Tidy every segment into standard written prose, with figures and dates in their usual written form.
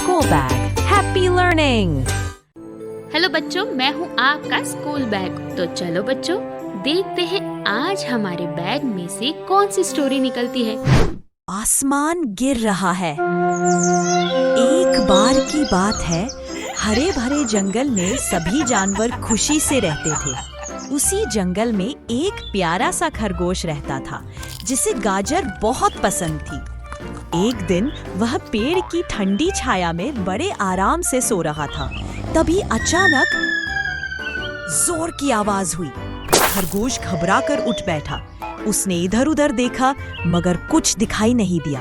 School Bag. Happy learning! Hello बच्चों, मैं हूँ आपका स्कूल बैग। तो चलो बच्चों, देखते हैं आज हमारे बैग में से कौन सी स्टोरी निकलती है। आसमान गिर रहा है। एक बार की बात है, हरे भरे जंगल में सभी जानवर खुशी से रहते थे। उसी जंगल में एक प्यारा सा खरगोश रहता था जिसे गाजर बहुत पसंद थी। एक दिन वह पेड़ की ठंडी छाया में बड़े आराम से सो रहा था। तभी अचानक जोर की आवाज हुई। खरगोश घबराकर उठ बैठा। उसने इधर उधर देखा मगर कुछ दिखाई नहीं दिया।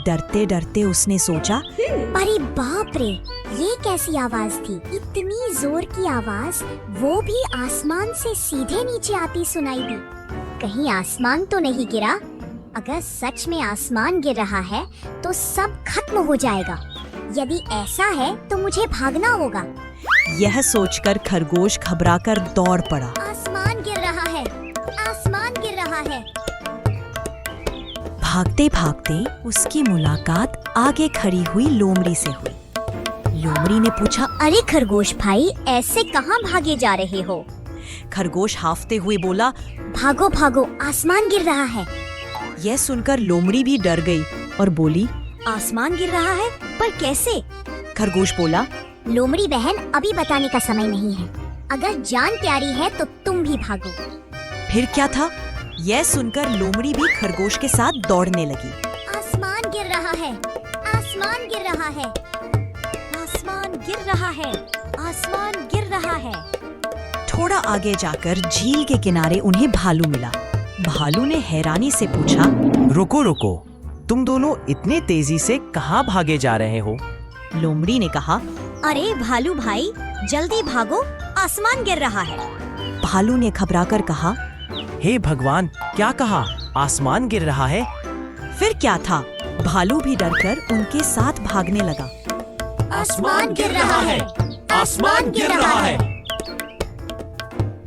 डरते डरते उसने सोचा, अरे बाप रे, ये कैसी आवाज थी? इतनी जोर की आवाज, वो भी आसमान से सीधे नीचे आती सुनाई दी। कहीं आसमान तो नहीं गिरा? अगर सच में आसमान गिर रहा है तो सब खत्म हो जाएगा। यदि ऐसा है तो मुझे भागना होगा। यह सोचकर खरगोश घबराकर दौड़ पड़ा। आसमान गिर रहा है, आसमान गिर रहा है। भागते भागते उसकी मुलाकात आगे खड़ी हुई लोमड़ी से हुई। लोमड़ी ने पूछा, अरे खरगोश भाई, ऐसे कहाँ भागे जा रहे हो? खरगोश हाफते हुए बोला, भागो भागो, आसमान गिर रहा है। यह सुनकर लोमड़ी भी डर गई और बोली, आसमान गिर रहा है, पर कैसे? खरगोश बोला, लोमड़ी बहन, अभी बताने का समय नहीं है। अगर जान प्यारी है तो तुम भी भागो। फिर क्या था? यह सुनकर लोमड़ी भी खरगोश के साथ दौड़ने लगी। आसमान गिर रहा है, आसमान गिर रहा है, आसमान गिर रहा है, आसमान गिर रहा है। थोड़ा आगे जाकर झील के किनारे उन्हें भालू मिला। भालू ने हैरानी से पूछा, रुको रुको, तुम दोनों इतने तेजी से कहाँ भागे जा रहे हो? लोमड़ी ने कहा, अरे भालू भाई, जल्दी भागो, आसमान गिर रहा है। भालू ने घबराकर कहा, हे भगवान, क्या कहा? आसमान गिर रहा है? फिर क्या था? भालू भी डरकर उनके साथ भागने लगा। आसमान गिर रहा है, आसमान गिर रहा है।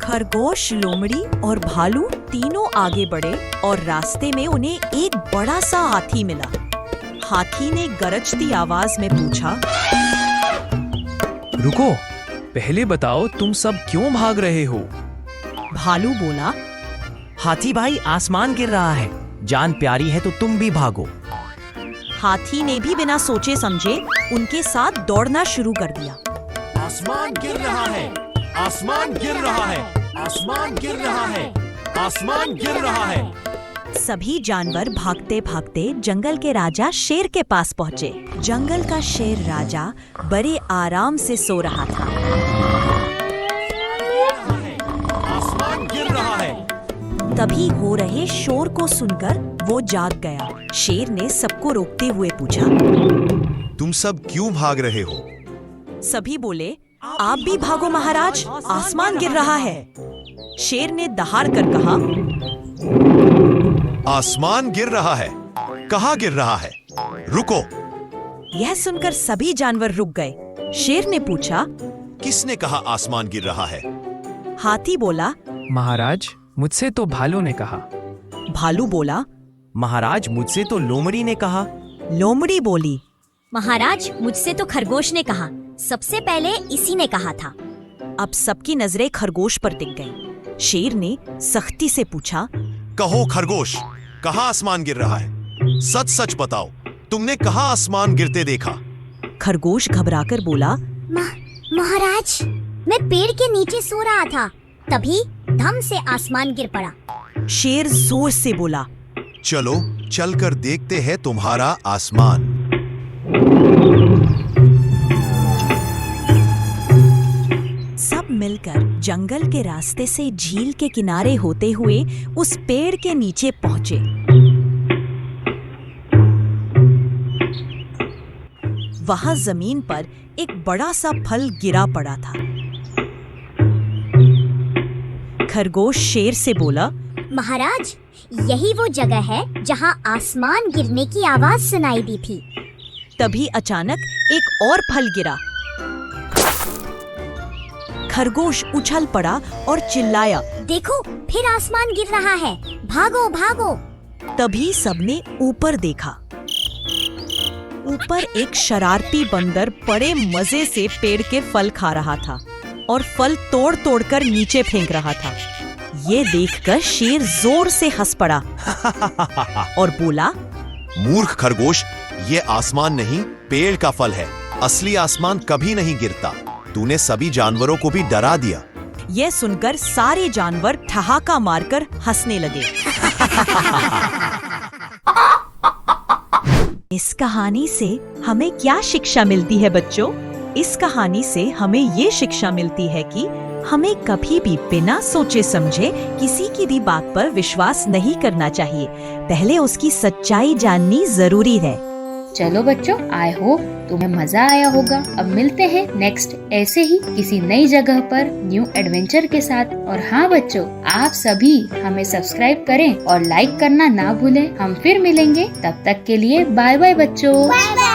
खरगोश, लोमड़ी और भालू तीनों आगे बढ़े और रास्ते में उन्हें एक बड़ा सा हाथी मिला। हाथी ने गरजती आवाज में पूछा, रुको, पहले बताओ तुम सब क्यों भाग रहे हो? भालू बोला, हाथी भाई, आसमान गिर रहा है। जान प्यारी है तो तुम भी भागो। हाथी ने भी बिना सोचे समझे उनके साथ दौड़ना शुरू कर दिया। आसमान गिर रहा है, आसमान गिर रहा है, आसमान गिर रहा है, आसमान गिर रहा है। सभी जानवर भागते भागते जंगल के राजा शेर के पास पहुँचे। जंगल का शेर राजा बड़े आराम से सो रहा था। आसमान गिर रहा है। तभी हो रहे शोर को सुनकर वो जाग गया। शेर ने सबको रोकते हुए पूछा, तुम सब क्यों भाग रहे हो? सभी बोले, आप भी भागो महाराज, आसमान गिर रहा है। शेर ने दहाड़ कर कहा, आसमान गिर रहा है? कहाँ गिर रहा है? रुको। यह सुनकर सभी जानवर रुक गए। शेर ने पूछा, किसने कहा आसमान गिर रहा है? हाथी बोला, महाराज, मुझसे तो भालू ने कहा। भालू बोला, महाराज, मुझसे तो लोमड़ी ने कहा। लोमड़ी बोली, महाराज, मुझसे तो खरगोश ने कहा। सबसे पहले इसी ने कहा था। अब सबकी नजरें खरगोश पर टिक गईं। शेर ने सख्ती से पूछा, कहो खरगोश, कहाँ आसमान गिर रहा है? सच सच बताओ, तुमने कहाँ आसमान गिरते देखा? खरगोश घबराकर बोला, महाराज, मैं पेड़ के नीचे सो रहा था, तभी धम से आसमान गिर पड़ा। शेर जोर से बोला, चलो चलकर देखते हैं तुम्हारा आसमान। सब मिलकर जंगल के रास्ते से झील के किनारे होते हुए उस पेड़ के नीचे पहुंचे। वहां जमीन पर एक बड़ा सा फल गिरा पड़ा था। खरगोश शेर से बोला, महाराज, यही वो जगह है जहां आसमान गिरने की आवाज सुनाई दी थी। तभी अचानक एक और फल गिरा। खरगोश उछल पड़ा और चिल्लाया, देखो, फिर आसमान गिर रहा है, भागो भागो। तभी सबने ऊपर देखा। ऊपर एक शरारती बंदर बड़े मजे से पेड़ के फल खा रहा था और फल तोड़ तोड़ कर नीचे फेंक रहा था। ये देखकर शेर जोर से हंस पड़ा और बोला, मूर्ख खरगोश, ये आसमान नहीं पेड़ का फल है। असली आसमान कभी नहीं गिरता। तूने सभी जानवरों को भी डरा दिया। यह सुनकर सारे जानवर ठहाका मारकर हंसने लगे। इस कहानी से हमें क्या शिक्षा मिलती है बच्चों? इस कहानी से हमें ये शिक्षा मिलती है कि हमें कभी भी बिना सोचे समझे किसी की भी बात पर विश्वास नहीं करना चाहिए। पहले उसकी सच्चाई जाननी जरूरी है। चलो बच्चों, आई होप तुम्हें मजा आया होगा। अब मिलते हैं नेक्स्ट ऐसे ही किसी नई जगह पर न्यू एडवेंचर के साथ। और हाँ बच्चों, आप सभी हमें सब्सक्राइब करें और लाइक करना ना भूलें। हम फिर मिलेंगे, तब तक के लिए बाय बाय बच्चों। Bye bye.